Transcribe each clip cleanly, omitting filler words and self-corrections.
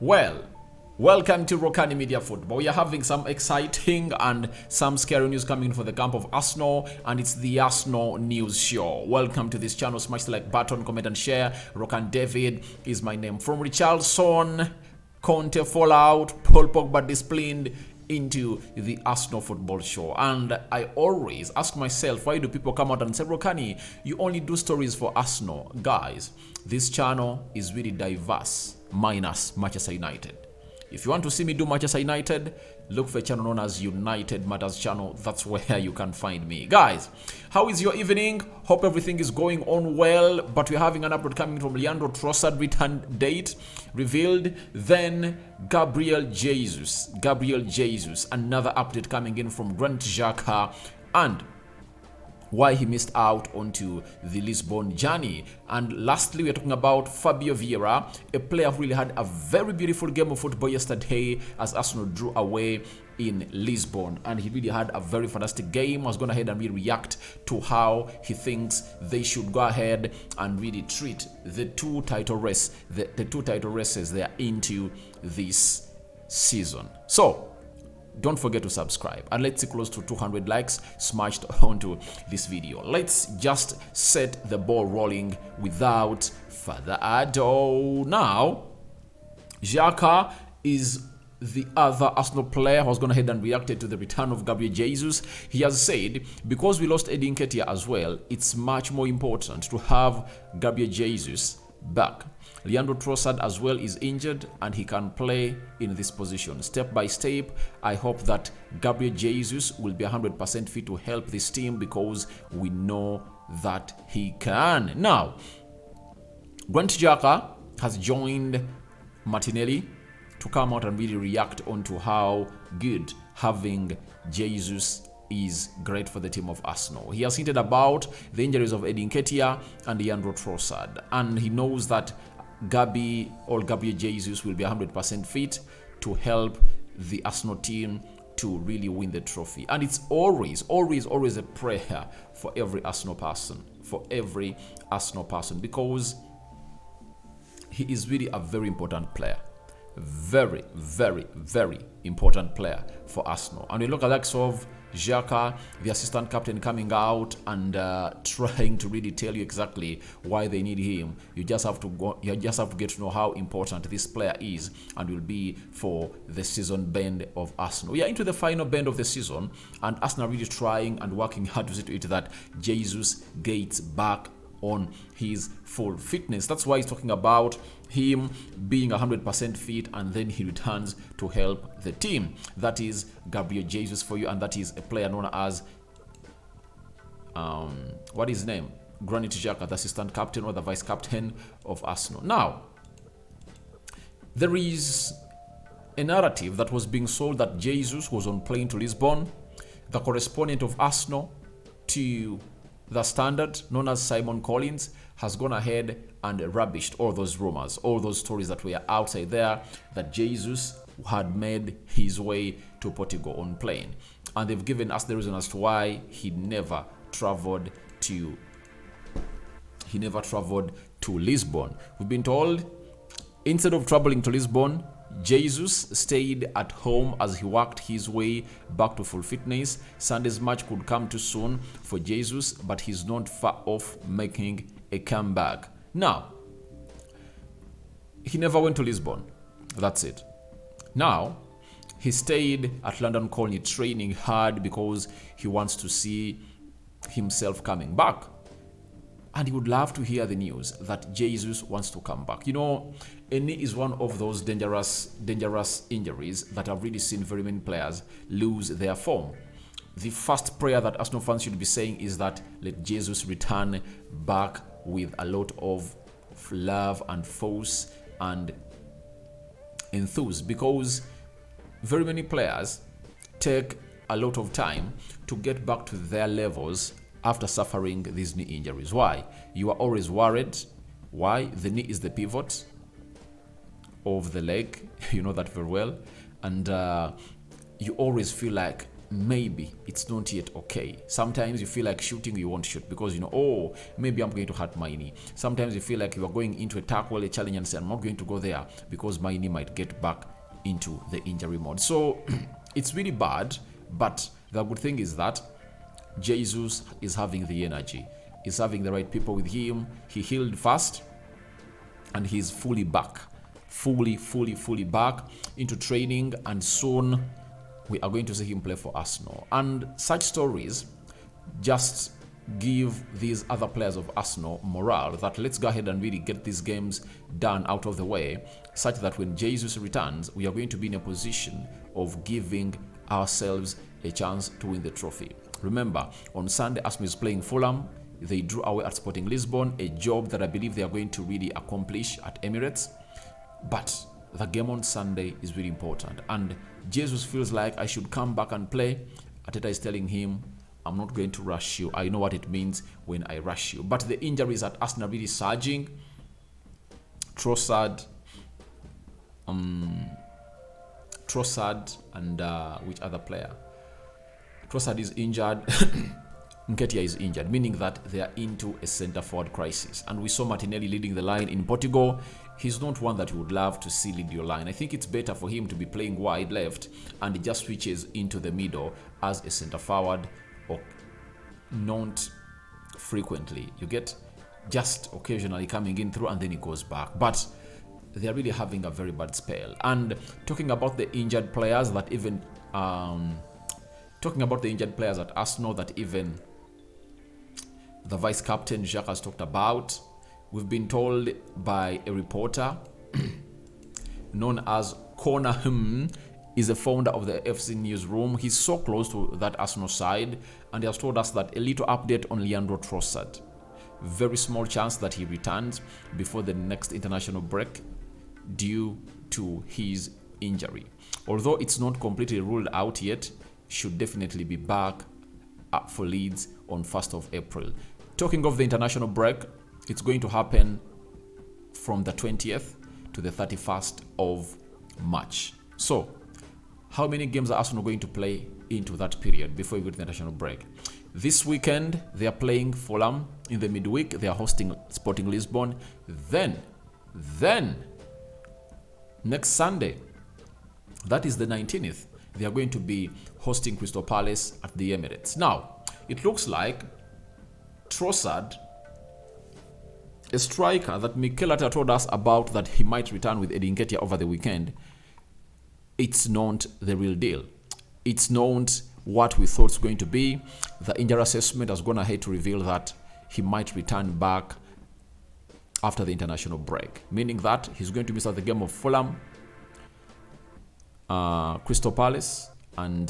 Well, welcome to Rokani Media Football. We are having some exciting and some scary news coming for the camp of Arsenal, and it's the Arsenal News Show. Welcome to this channel. Smash the like button, comment and share. Rokan David is my name. From Richarlison, Conte fallout, Paul Pogba disciplined, into the Arsenal Football Show. And I always ask myself, why do people come out and say, Rokani, you only do stories for Arsenal? Guys, this channel is really diverse, minus Manchester United. If you want to see me do Manchester United, look for a channel known as United Matters channel. That's where you can find me. Guys, how is your evening? Hope everything is going on well. But we're having an upload coming from Leandro Trossard, return date revealed. Then Gabriel Jesus, another update coming in from Granit Xhaka, and why he missed out onto the Lisbon journey. And lastly, we're talking about Fabio Vieira, a player who really had a very beautiful game of football yesterday as Arsenal drew away in Lisbon, and he really had a very fantastic game. I was going ahead and really react to how he thinks they should go ahead and really treat the two title races they are into this season. So don't forget to subscribe, and let's see close to 200 likes smashed onto this video. Let's just set the ball rolling without further ado. Now, Xhaka is the other Arsenal player who has gone ahead and reacted to the return of Gabriel Jesus. He has said, because we lost Eddie Nketiah as well, it's much more important to have Gabriel Jesus back. Leandro Trossard as well is injured, and he can play in this position. Step by step, I hope that Gabriel Jesus will be 100% fit to help this team, because we know that he can. Now, Granit Xhaka has joined Martinelli to come out and really react onto how good having Jesus is great for the team of Arsenal. He has hinted about the injuries of Eddie Nketiah and Leandro Trossard, and he knows that Gabriel Jesus will be 100% fit to help the Arsenal team to really win the trophy. And it's always a prayer for every Arsenal person, because he is really a very important player. Very important player for Arsenal. And you look at the likes of Xhaka, the assistant captain, coming out and trying to really tell you exactly why they need him. You just have to get to know how important this player is and will be for the season bend of Arsenal. We are into the final bend of the season, and Arsenal really trying and working hard to see to it that Jesus gets back on his full fitness. That's why he's talking about him being 100% fit, and then he returns to help the team. That is Gabriel Jesus for you, and that is a player known as what is his name? Granit Xhaka, the assistant captain or the vice captain of Arsenal. Now, there is a narrative that was being sold that Jesus was on plane to Lisbon. The correspondent of Arsenal to the Standard, known as Simon Collins, has gone ahead and rubbished all those rumors, all those stories that were outside there, that Jesus had made his way to Portugal on plane. And they've given us the reason as to why he never traveled to Lisbon. We've been told, instead of traveling to Lisbon, Jesus stayed at home as he worked his way back to full fitness. Sunday's match could come too soon for Jesus, but he's not far off making a comeback. Now, he never went to Lisbon. That's it. Now, he stayed at London Colney training hard because he wants to see himself coming back. And he would love to hear the news that Jesus wants to come back. You know, a knee is one of those dangerous injuries that I've really seen very many players lose their form. The first prayer that Arsenal fans should be saying is that let Jesus return back with a lot of love and force and enthuse, because very many players take a lot of time to get back to their levels after suffering these knee injuries. Why? You are always worried. Why? The knee is the pivot of the leg. You know that very well. And you always feel like maybe it's not yet okay. Sometimes you feel like shooting, you won't shoot because you know, oh, maybe I'm going to hurt my knee. Sometimes you feel like you are going into a tackle, a challenge, and say, I'm not going to go there because my knee might get back into the injury mode. So it's really bad, but the good thing is that Jesus is having the energy. He's having the right people with him. He healed fast, and he's fully back. Fully back into training, and soon we are going to see him play for Arsenal. And such stories just give these other players of Arsenal morale that let's go ahead and really get these games done out of the way, such that when Jesus returns, we are going to be in a position of giving ourselves a chance to win the trophy. Remember, on Sunday, Arsenal is playing Fulham. They drew away at Sporting Lisbon, a job that I believe they are going to really accomplish at Emirates. But the game on Sunday is really important, and Jesus feels like I should come back and play. Arteta is telling him, I'm not going to rush you. I know what it means when I rush you. But the injuries at Arsenal really surging. Trossard, and which other player? Trossard is injured. Nketiah is injured, meaning that they are into a centre-forward crisis. And we saw Martinelli leading the line in Portugal. He's not one that you would love to see lead your line. I think it's better for him to be playing wide left and he just switches into the middle as a centre-forward, or not frequently. You get just occasionally coming in through and then he goes back. But they're really having a very bad spell. And talking about the injured players that even... talking about the injured players at Arsenal that even the vice captain Jacques has talked about, we've been told by a reporter known as Conor is a founder of the FC newsroom. He's so close to that Arsenal side, and he has told us that a little update on Leandro Trossard. Very small chance that he returns before the next international break due to his injury. Although it's not completely ruled out yet, should definitely be back up for Leeds on 1st of April. Talking of the international break, it's going to happen from the 20th to the 31st of March. So, how many games are Arsenal going to play into that period before we go to the international break? This weekend, they are playing Fulham. In the midweek, they are hosting Sporting Lisbon. Then, next Sunday, that is the 19th, they are going to be hosting Crystal Palace at the Emirates. Now, it looks like Trossard, a striker that Mikel Arteta told us about that he might return with Eddie Nketiah over the weekend, it's not the real deal. It's not what we thought it's going to be. The injury assessment has gone ahead to reveal that he might return back after the international break, meaning that he's going to miss out the game of Fulham, Crystal Palace, and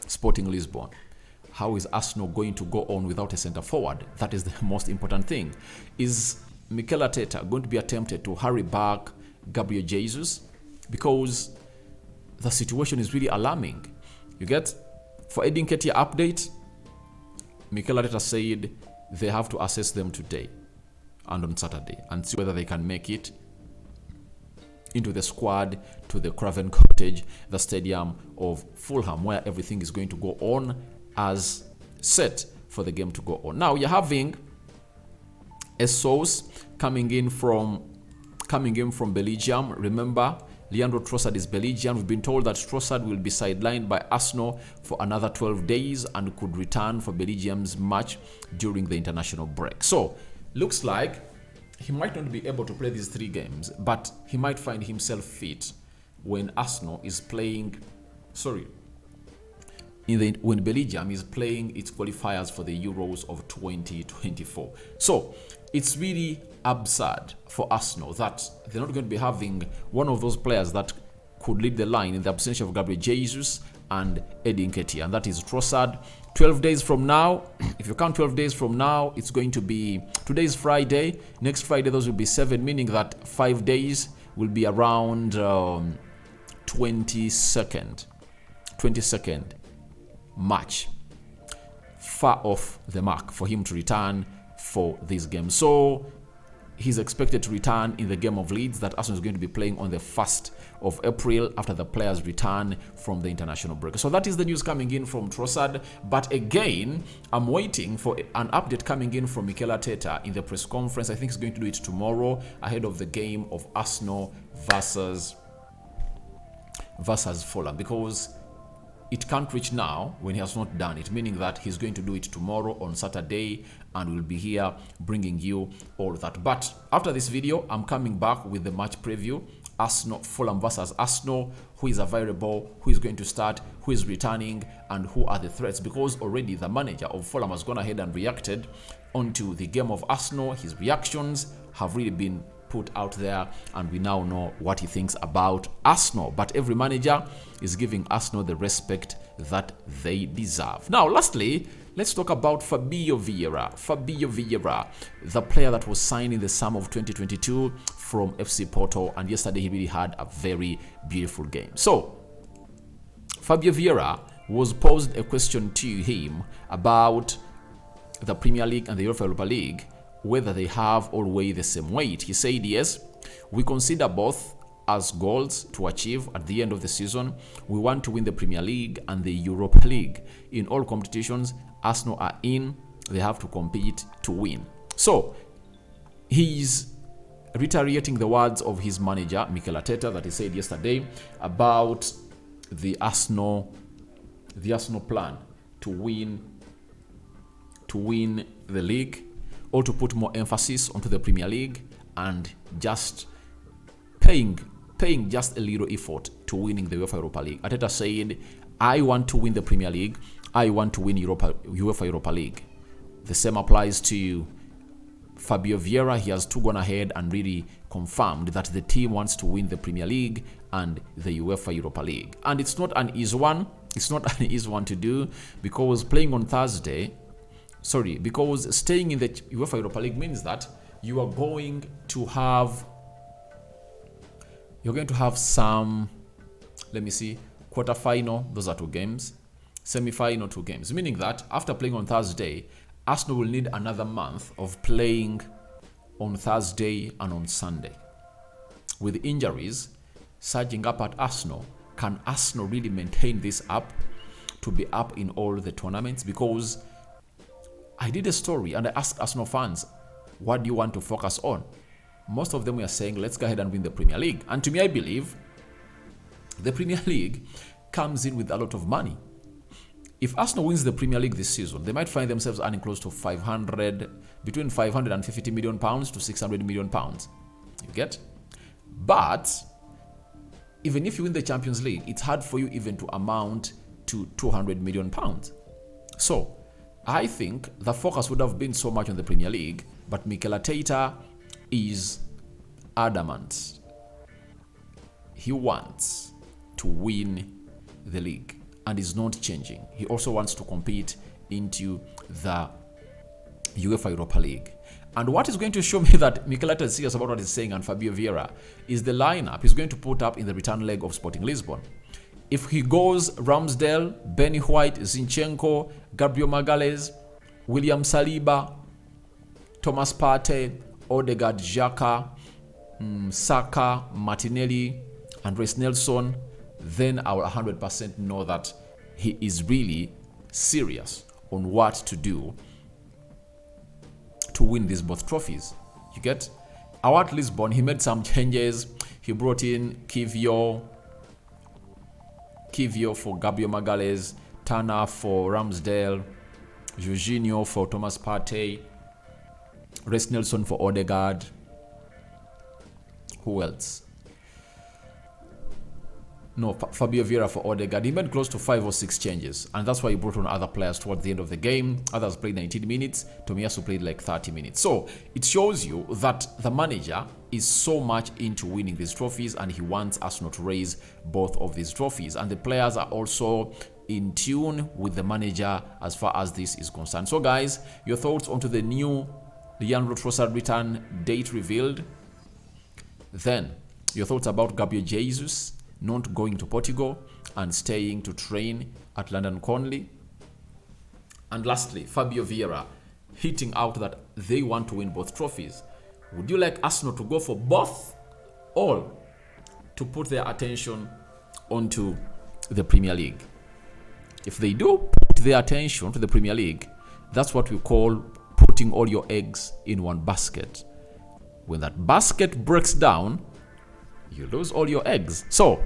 Sporting Lisbon. How is Arsenal going to go on without a centre forward? That is the most important thing. Is Mikel Arteta going to be attempted to hurry back Gabriel Jesus? Because the situation is really alarming. You get? For Eddie Nketiah update, Mikel Arteta said they have to assess them today and on Saturday and see whether they can make it into the squad to the Craven Cottage, the stadium of Fulham, where everything is going to go on as set for the game to go on. Now you're having a source coming in from Belgium. Remember, Leandro Trossard is Belgian. We've been told that Trossard will be sidelined by Arsenal for another 12 days and could return for Belgium's match during the international break. So, looks like he might not be able to play these 3 games, but he might find himself fit when Arsenal is playing, when Belgium is playing its qualifiers for the Euros of 2024. So it's really absurd for Arsenal that they're not going to be having one of those players that could lead the line in the absence of Gabriel Jesus and Eddie Nketiah, and that is Trossard. 12 days from now, if you count 12 days from now, it's going to be, today is Friday, next Friday those will be 7, meaning that 5 days will be around 22nd March. Far off the mark for him to return for this game. So he's expected to return in the game of Leeds that Arsenal is going to be playing on the 1st of April after the players return from the international break. So that is the news coming in from Trossard. But again, I'm waiting for an update coming in from Mikel Arteta in the press conference. I think he's going to do it tomorrow ahead of the game of Arsenal versus Fulham, because it can't reach now when he has not done it, meaning that he's going to do it tomorrow on Saturday, and we'll be here bringing you all that. But after this video, I'm coming back with the match preview. Arsenal, Fulham versus Arsenal, who is available, who is going to start, who is returning, and who are the threats, because already the manager of Fulham has gone ahead and reacted onto the game of Arsenal. His reactions have really been put out there, and we now know what he thinks about Arsenal. But every manager is giving Arsenal the respect that they deserve. Now, lastly, let's talk about Fabio Vieira. Fabio Vieira, the player that was signed in the summer of 2022 from FC Porto, and yesterday he really had a very beautiful game. So, Fabio Vieira was posed a question to him about the Premier League and the Europa League, whether they have all weigh the same weight. He said, yes, we consider both as goals to achieve at the end of the season. We want to win the Premier League and the Europa League. In all competitions Arsenal are in, they have to compete to win. So he's reiterating the words of his manager Mikel Arteta that he said yesterday about the Arsenal plan to win the league, or to put more emphasis onto the Premier League and just paying just a little effort to winning the UEFA Europa League. Arteta said, I want to win the Premier League, I want to win UEFA Europa League. The same applies to Fabio Vieira. He has gone ahead and really confirmed that the team wants to win the Premier League and the UEFA Europa League. And it's not an easy one. It's not an easy one to do, because playing on Thursday, because staying in the UEFA Europa League means that you are going to have some, let me see, quarterfinal, those are 2 games, semi-final 2 games, meaning that after playing on Thursday, Arsenal will need another month of playing on Thursday and on Sunday. With injuries surging up at Arsenal, can Arsenal really maintain this up to be up in all the tournaments? Because I did a story and I asked Arsenal fans, what do you want to focus on? Most of them were saying, let's go ahead and win the Premier League. And to me, I believe the Premier League comes in with a lot of money. If Arsenal wins the Premier League this season, they might find themselves earning close to between 550 million pounds to 600 million pounds. You get? But even if you win the Champions League, it's hard for you even to amount to 200 million pounds. So I think the focus would have been so much on the Premier League, but Mikel Arteta is adamant. He wants to win the league and is not changing. He also wants to compete into the UEFA Europa League. And what is going to show me that Mikel Arteta is serious about what he's saying and Fabio Vieira is the lineup he's going to put up in the return leg of Sporting Lisbon. If he goes Ramsdale, Benny White, Zinchenko, Gabriel Magalhaes, William Saliba, Thomas Partey, Odegaard, Xhaka, Saka, Martinelli, and Reece Nelson, then I will 100% know that he is really serious on what to do to win these both trophies. You get? At Lisbon, he made some changes. He brought in Kivio for Gabriel Magalhaes, Turner for Ramsdale, Jorginho for Thomas Partey, Reece Nelson for Odegaard. Who else? No, Fabio Vieira for Odegaard. He made close to 5 or 6 changes, and that's why he brought on other players towards the end of the game. Others played 19 minutes. Tomiyasu played like 30 minutes. So it shows you that the manager is so much into winning these trophies, and he wants Arsenal to raise both of these trophies. And the players are also in tune with the manager as far as this is concerned. So guys, your thoughts onto the new Leandro Trossard return date revealed. Then your thoughts about Gabriel Jesus not going to Portugal and staying to train at London Conley. And lastly, Fabio Vieira hitting out that they want to win both trophies. Would you like Arsenal to go for both, or to put their attention onto the Premier League? If they do put their attention to the Premier League, that's what we call putting all your eggs in one basket. When that basket breaks down, you lose all your eggs. So,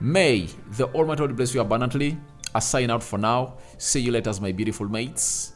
may the Almighty God bless you abundantly. I sign out for now. See you later, my beautiful mates.